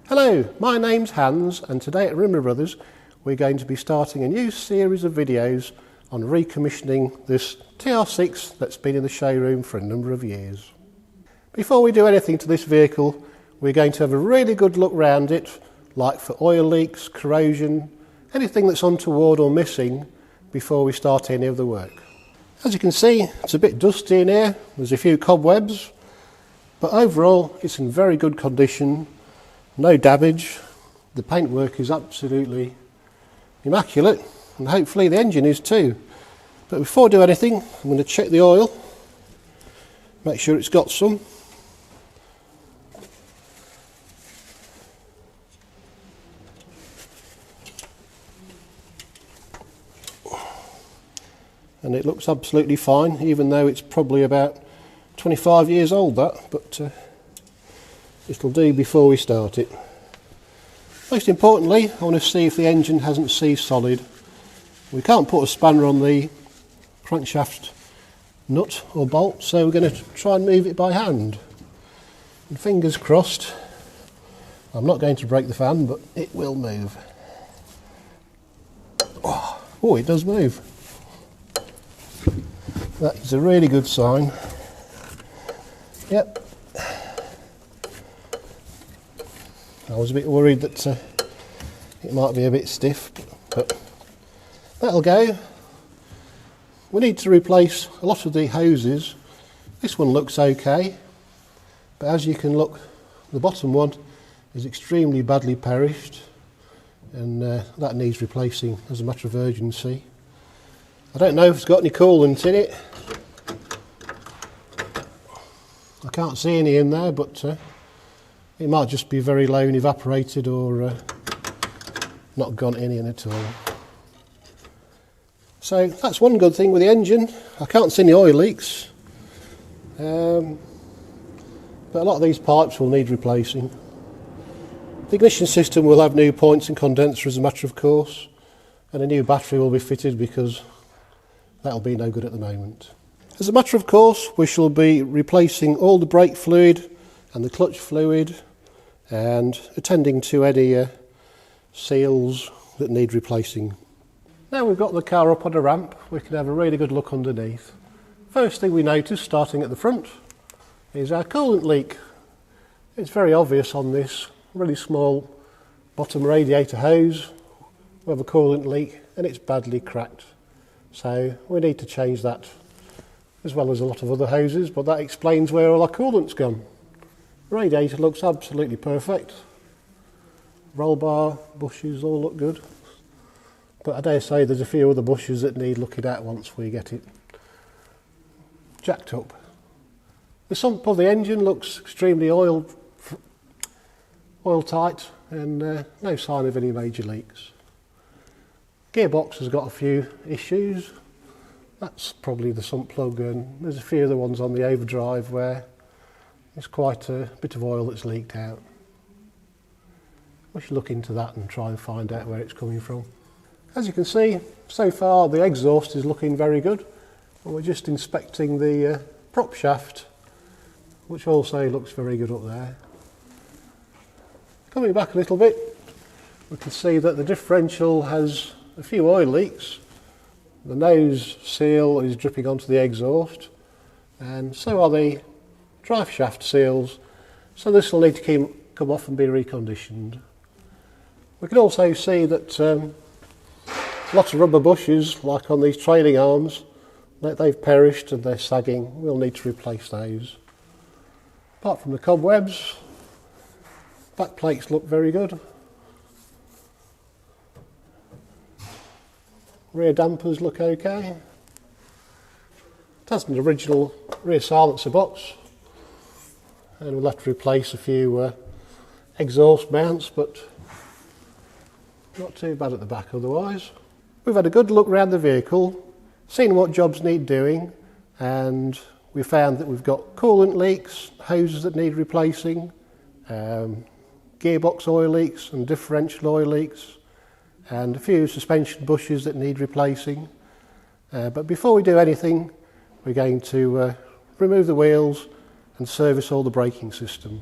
Hello, my name's Hans, and today at Rimmer Brothers we're going to be starting a new series of videos on recommissioning this TR6 that's been in the showroom for a number of years. Before we do anything to this vehicle, we're going to have a really good look round it, like for oil leaks, corrosion, anything that's untoward or missing before we start any of the work. As you can see, it's a bit dusty in here, there's a few cobwebs, but overall it's in very good condition, no damage, the paintwork is absolutely immaculate, and hopefully the engine is too. But before I do anything, I'm going to check the oil, make sure it's got some. And it looks absolutely fine, even though it's probably about 25 years old, but it'll do before we start it. Most importantly, I want to see if the engine hasn't seized solid. We can't put a spanner on the crankshaft nut or bolt, so we're going to try and move it by hand. And fingers crossed, I'm not going to break the fan, but it will move. Oh, it does move. That is a really good sign. Yep. I was a bit worried that it might be a bit stiff, but that'll go. We need to replace a lot of the hoses. This one looks okay, but as you can look, the bottom one is extremely badly perished, and that needs replacing as a matter of urgency. I don't know if it's got any coolant in it. I can't see any in there, but it might just be very low and evaporated, or not gone any in at all. So that's one good thing with the engine. I can't see any oil leaks, but a lot of these pipes will need replacing. The ignition system will have new points and condenser as a matter of course, and a new battery will be fitted because that'll be no good at the moment. As a matter of course, we shall be replacing all the brake fluid and the clutch fluid, and attending to any seals that need replacing. Now we've got the car up on a ramp, we can have a really good look underneath. First thing we notice, starting at the front, is our coolant leak. It's very obvious on this really small bottom radiator hose. We have a coolant leak and it's badly cracked. So we need to change that, as well as a lot of other hoses, but that explains where all our coolant's gone. The radiator looks absolutely perfect. Roll bar, bushes all look good. But I dare say there's a few other bushes that need looking at once we get it jacked up. The sump of the engine looks extremely oil tight, and no sign of any major leaks. Gearbox has got a few issues. That's probably the sump plug, and there's a few other ones on the overdrive where there's quite a bit of oil that's leaked out. We should look into that and try and find out where it's coming from. As you can see, so far the exhaust is looking very good. And we're just inspecting the prop shaft, which also looks very good up there. Coming back a little bit, we can see that the differential has a few oil leaks. The nose seal is dripping onto the exhaust, and so are the drive shaft seals, so this will need to come off and be reconditioned. We can also see that lots of rubber bushes, like on these trailing arms, they've perished and they're sagging. We'll need to replace those. Apart from the cobwebs, back plates look very good. Rear dampers look okay. It has an original rear silencer box, and we'll have to replace a few exhaust mounts, but not too bad at the back otherwise. We've had a good look around the vehicle, seen what jobs need doing, and we found that we've got coolant leaks, hoses that need replacing, gearbox oil leaks and differential oil leaks, and a few suspension bushes that need replacing. But before we do anything, we're going to remove the wheels and service all the braking system.